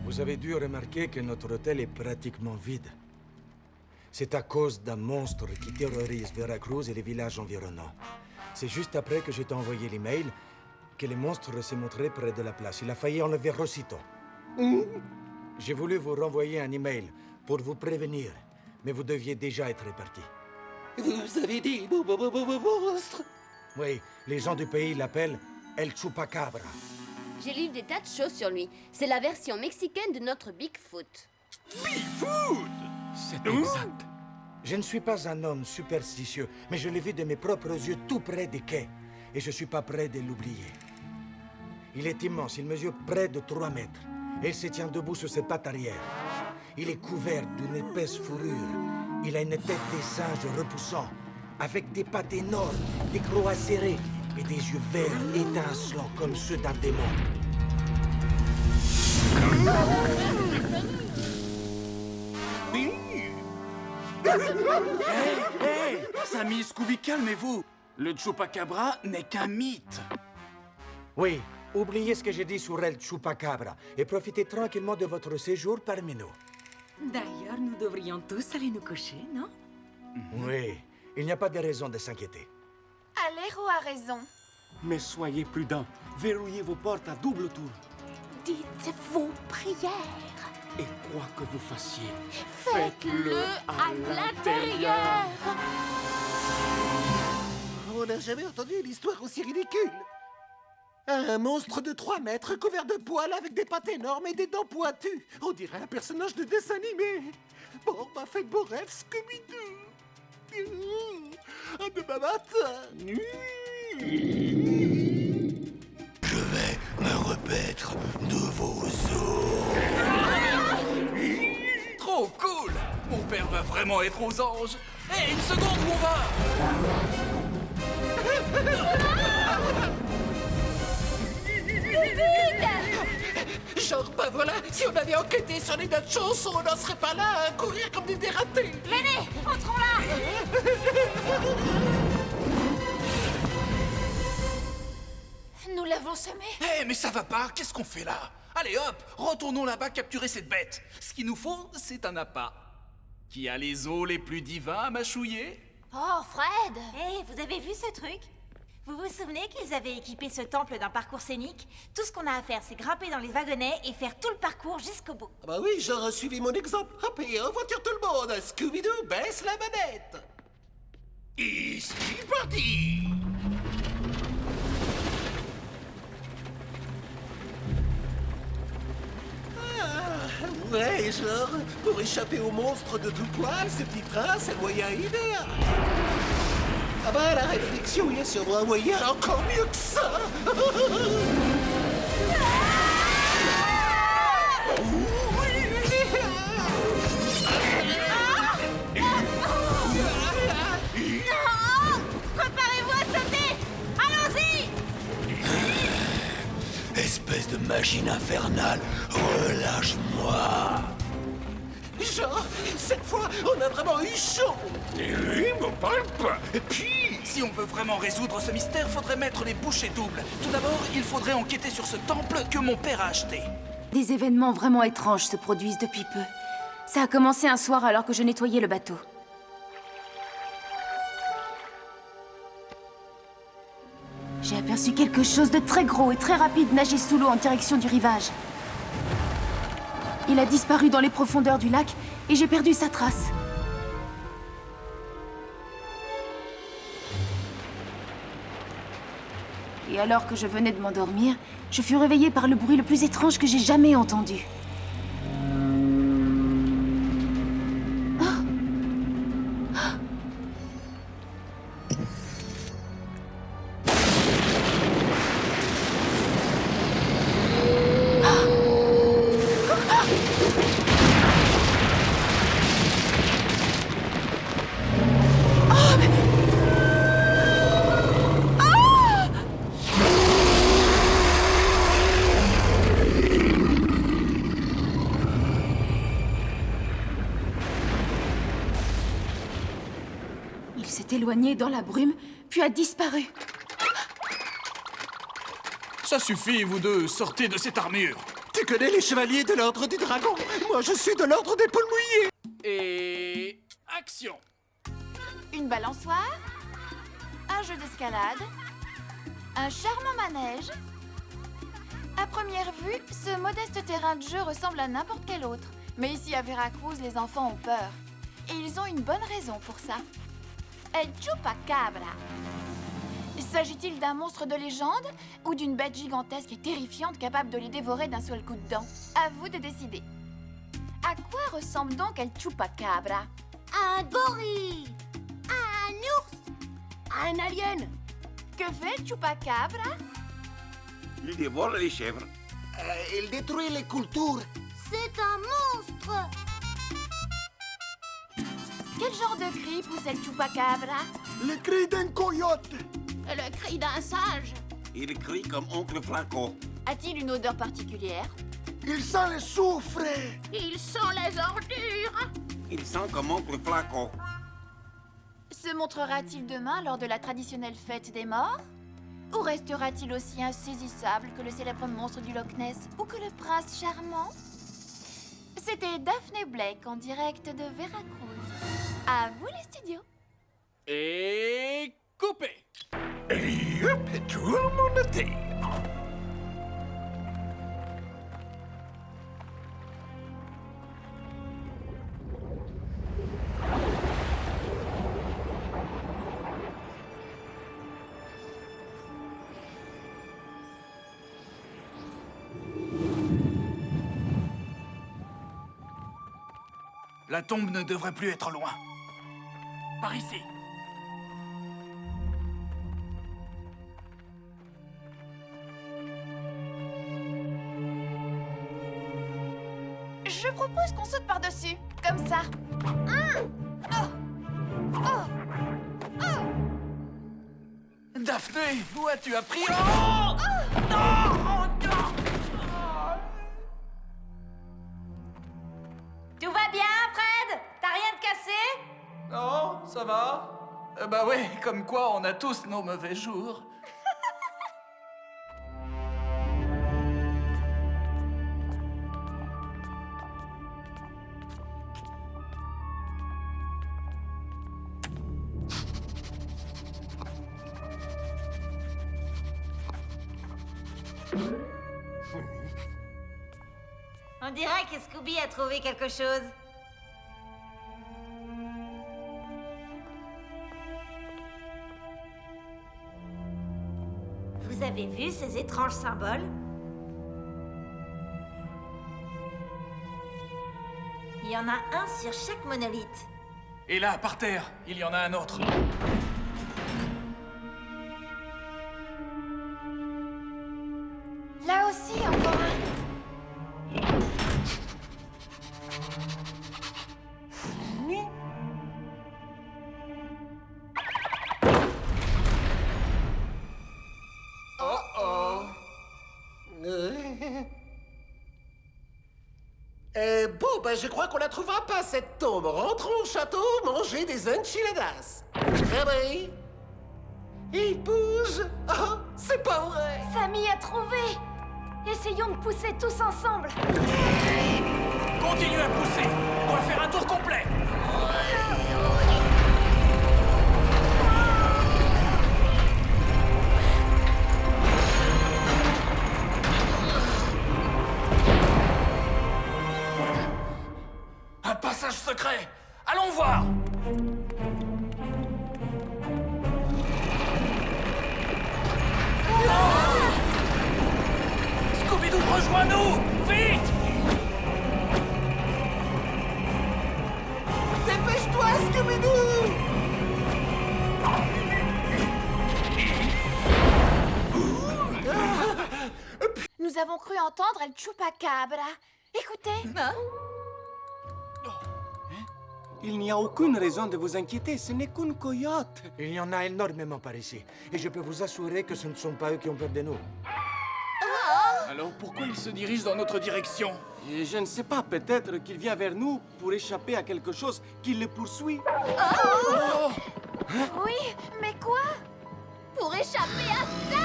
Vous avez dû remarquer que notre hôtel est pratiquement vide. C'est à cause d'un monstre qui terrorise Veracruz et les villages environnants. C'est juste après que je t'ai envoyé l'email que le monstre s'est montré près de la place. Il a failli enlever Rosito. J'ai voulu vous renvoyer un email pour vous prévenir, mais vous deviez déjà être parti. Vous avez dit monstre? Oui, les gens du pays l'appellent El Chupacabra. J'ai lu des tas de choses sur lui. C'est la version mexicaine de notre Bigfoot. Bigfoot? C'est exact. Je ne suis pas un homme superstitieux, mais je l'ai vu de mes propres yeux tout près des quais. Et je ne suis pas prêt de l'oublier. Il est immense, il mesure près de 3 mètres. Et il se tient debout sur ses pattes arrière. Il est couvert d'une épaisse fourrure. Il a une tête de singe repoussant, avec des pattes énormes, des crocs acérés et des yeux verts étincelants comme ceux d'un démon. Hé, Sammy, Scooby, calmez-vous. Le Chupacabra n'est qu'un mythe. Oui, oubliez ce que j'ai dit sur El Chupacabra et profitez tranquillement de votre séjour parmi nous. D'ailleurs, nous devrions tous aller nous coucher, non? Oui, il n'y a pas de raison de s'inquiéter. Alejo a raison. Mais soyez prudents. Verrouillez vos portes à double tour. Dites vos prières. Et quoi que vous fassiez, Faites-le à l'intérieur. On n'a jamais entendu une histoire aussi ridicule. Un monstre de 3 mètres couvert de poils avec des pattes énormes et des dents pointues. On dirait un personnage de dessin animé. Bon, bah faites beaux rêves, Scooby-Doo. À demain matin. Je vais me repaître de vos os. Trop cool. Mon père va vraiment être aux anges. Hé, une seconde, où on va? Genre, bah voilà, si on avait enquêté sur les notes chansons, on n'en serait pas là à courir comme des dératés. Venez, entrons là. Nous l'avons semé. Hé, mais ça va pas. Qu'est-ce qu'on fait là? Allez, hop, retournons là-bas capturer cette bête. Ce qu'il nous faut, c'est un appât. Qui a les os les plus divins à mâchouiller? Oh, Fred. Hé, vous avez vu ce truc? Vous vous souvenez qu'ils avaient équipé ce temple d'un parcours scénique? Tout ce qu'on a à faire, c'est grimper dans les wagonnets et faire tout le parcours jusqu'au bout. Ah bah oui, j'aurais suivi mon exemple. Hop, et en voiture tout le monde. Scooby-Doo, baisse la manette. Et c'est parti. Ouais, genre, pour échapper au monstre de tout poil, ce petit train, c'est le moyen idéal. Ah bah, la réflexion, il y a sûrement un moyen encore mieux que ça. Préparez-vous à sauter! Allons-y! Espèce de machine infernale, relâche-moi. Genre, cette fois, on a vraiment eu chaud. Oui, me parle pas. Et puis, Si on veut vraiment résoudre ce mystère, faudrait mettre les bouchées doubles. Tout d'abord, il faudrait enquêter sur ce temple que mon père a acheté. Des événements vraiment étranges se produisent depuis peu. Ça a commencé un soir alors que je nettoyais le bateau. J'ai aperçu quelque chose de très gros et très rapide nager sous l'eau en direction du rivage. Il a disparu dans les profondeurs du lac et j'ai perdu sa trace. Et alors que je venais de m'endormir, je fus réveillée par le bruit le plus étrange que j'ai jamais entendu. Il s'est éloigné dans la brume, puis a disparu. Ça suffit, vous deux, sortez de cette armure. Tu connais les chevaliers de l'ordre du dragon? Moi, je suis de l'ordre des poules mouillées. Et... action! Une balançoire, un jeu d'escalade, un charmant manège. À première vue, ce modeste terrain de jeu ressemble à n'importe quel autre. Mais ici à Veracruz, les enfants ont peur. Et ils ont une bonne raison pour ça. El Chupacabra. S'agit-il d'un monstre de légende ou d'une bête gigantesque et terrifiante capable de les dévorer d'un seul coup de dent? À vous de décider. À quoi ressemble donc El Chupacabra? Un gorille. Un ours. Un alien. Que fait El Chupacabra? Il dévore les chèvres. Il détruit les cultures. C'est un monstre. Quel genre de cri pousse El Chupacabra? Le cri d'un coyote. Le cri d'un singe. Il crie comme Oncle Flaco. A-t-il une odeur particulière? Il sent le soufre. Il sent les ordures. Il sent comme Oncle Flaco. Se montrera-t-il demain lors de la traditionnelle fête des morts? Ou restera-t-il aussi insaisissable que le célèbre monstre du Loch Ness ou que le prince charmant? C'était Daphné Blake en direct de Veracruz. À vous les studios. Et... coupé! Et hop, tout le monde à terre. La tombe ne devrait plus être loin. Par ici. Je propose qu'on saute par-dessus, comme ça. Daphné, où as-tu appris? Oh! Non! Tout va bien, Fred? T'as rien de cassé? Non, ça va. Bah ouais, comme quoi on a tous nos mauvais jours. On dirait que Scooby a trouvé quelque chose. Vous avez vu ces étranges symboles? Il y en a un sur chaque monolithe. Et là, par terre, il y en a un autre. Là aussi, encore un. Bon, ben je crois qu'on la trouvera pas, cette tombe. Rentrons au château, manger des enchiladas. Ah oui. Il bouge. Oh, c'est pas vrai. Samy a trouvé. Essayons de pousser tous ensemble. Continuez à pousser. On va faire un tour complet. Un passage secret. Allons voir. Scooby-Doo, rejoins-nous! Vite! Dépêche-toi, Scooby-Doo! Nous avons cru entendre El Chupacabra. Écoutez. Il n'y a aucune raison de vous inquiéter, ce n'est qu'une coyote. Il y en a énormément par ici. Et je peux vous assurer que ce ne sont pas eux qui ont peur de nous. Alors pourquoi il se dirige dans notre direction? Et je ne sais pas, peut-être qu'il vient vers nous pour échapper à quelque chose qui le poursuit. Oui, mais quoi? Pour échapper à ça.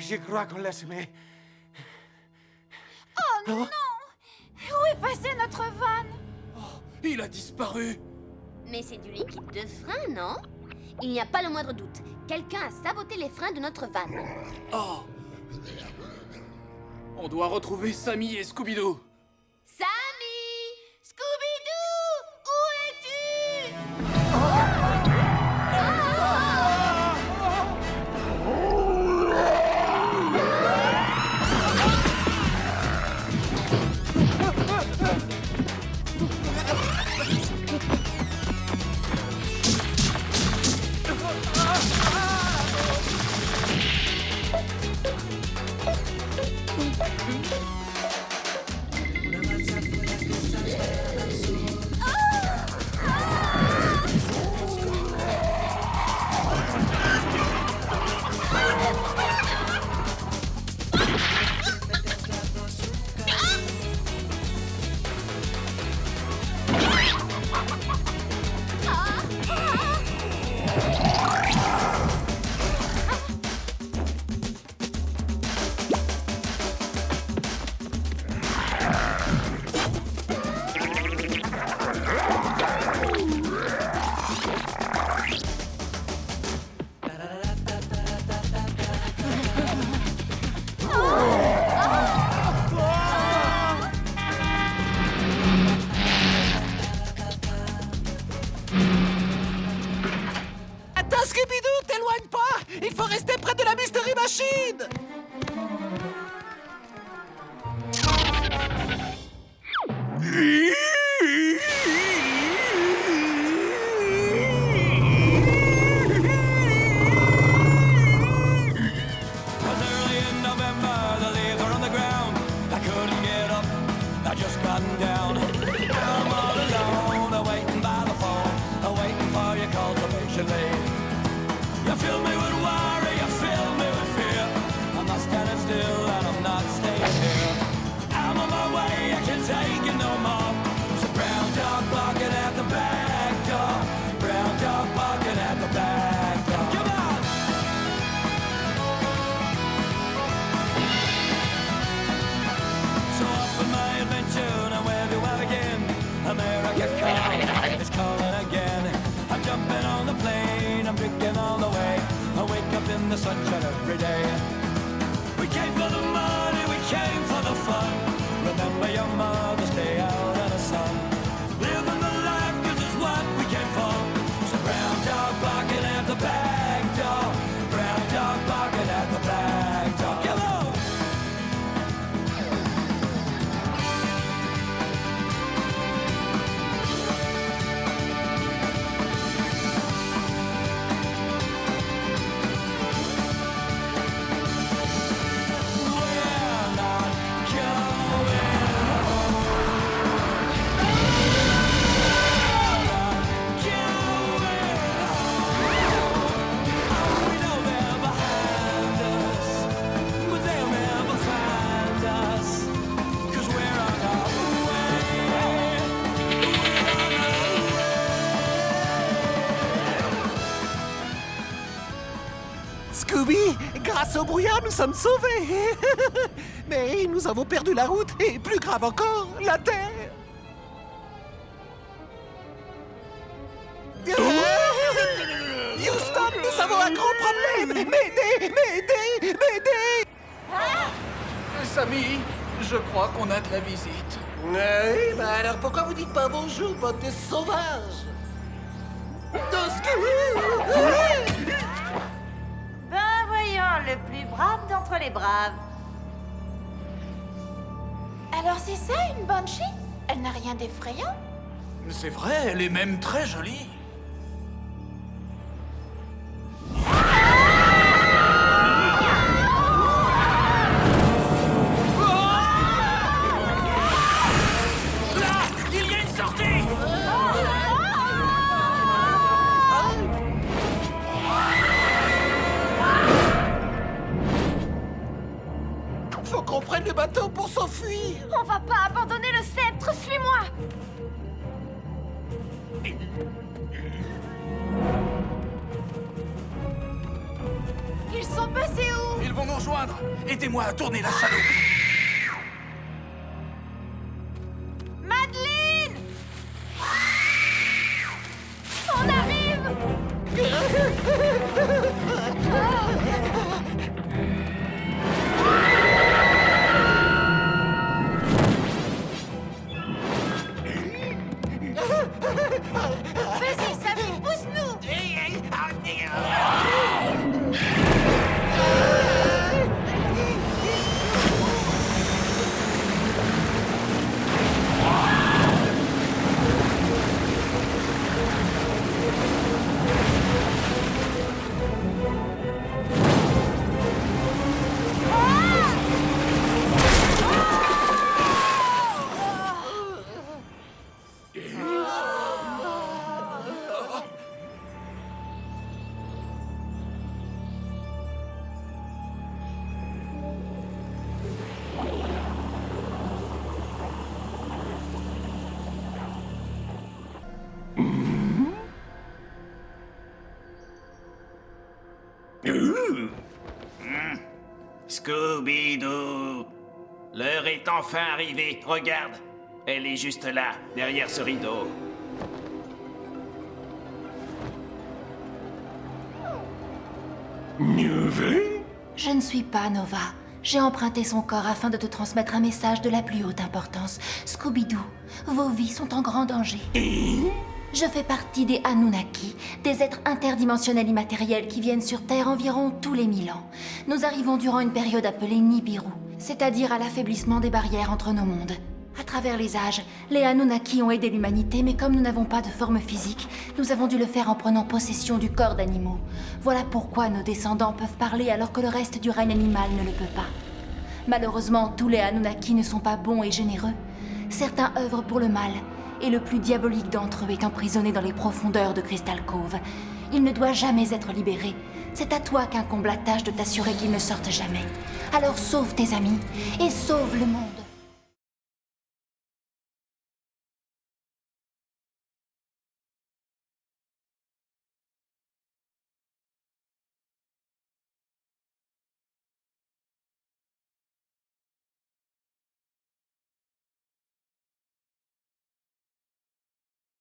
Je crois qu'on l'a semé. Oh non! Où est passée notre van? Il a disparu. Mais c'est du liquide de frein, non? Il n'y a pas le moindre doute. Quelqu'un a saboté les freins de notre van. Oh. On doit retrouver Sammy et Scooby-Doo. Sammy! Scooby-Doo! Où es-tu? Attends, Scooby-Doo, t'éloigne pas! Il faut rester près de la Mystery Machine! You fill me with worry, you fill me with fear. I'm not standing still and I'm not staying here. I'm on my way, I can't take it no more. So brown dog barking at the back door. Brown dog barking at the back door. Come on! So off on my adventure, now where do I begin? America calling, it's calling again. I'm jumping on the plane, I'm drinking all the way. I wake up in the sunshine every day. We came for the money, we came for the fun. Remember your mother, stay out of the sun. Living the life, cause it's what we came for. So brown dog barking at the back door. Brown dog barking at the back door. Come on! Scooby, grâce au brouillard, nous sommes sauvés. Mais nous avons perdu la route et, plus grave encore, la terre. Houston, nous avons un gros problème. M'aider, m'aider, m'aider. Sammy, je crois qu'on a de la visite. Oui, bah alors pourquoi vous dites pas bonjour, bande de sauvages? Scooby! Ben voyons, le plus brave d'entre les braves. Alors c'est ça, une banshee? Elle n'a rien d'effrayant? C'est vrai, elle est même très jolie. prennent le bateau pour s'enfuir. On va pas abandonner le sceptre, suis-moi! Ils sont passés où? Ils vont nous rejoindre. Aidez-moi à tourner la chaloupe. Madeleine! On arrive! Vas-y, Samy, pousse-nous! Scooby-Doo! L'heure est enfin arrivée. Regarde, elle est juste là, derrière ce rideau. Je ne suis pas Nova. J'ai emprunté son corps afin de te transmettre un message de la plus haute importance. Scooby-Doo, vos vies sont en grand danger. Je fais partie des Anunnaki, des êtres interdimensionnels immatériels qui viennent sur Terre environ tous les 1000 ans. Nous arrivons durant une période appelée Nibiru, c'est-à-dire à l'affaiblissement des barrières entre nos mondes. À travers les âges, les Anunnaki ont aidé l'humanité, mais comme nous n'avons pas de forme physique, nous avons dû le faire en prenant possession du corps d'animaux. Voilà pourquoi nos descendants peuvent parler alors que le reste du règne animal ne le peut pas. Malheureusement, tous les Anunnaki ne sont pas bons et généreux. Certains œuvrent pour le mal, et le plus diabolique d'entre eux est emprisonné dans les profondeurs de Crystal Cove. Il ne doit jamais être libéré. C'est à toi qu'incombe la tâche de t'assurer qu'il ne sorte jamais. Alors sauve tes amis, et sauve le monde.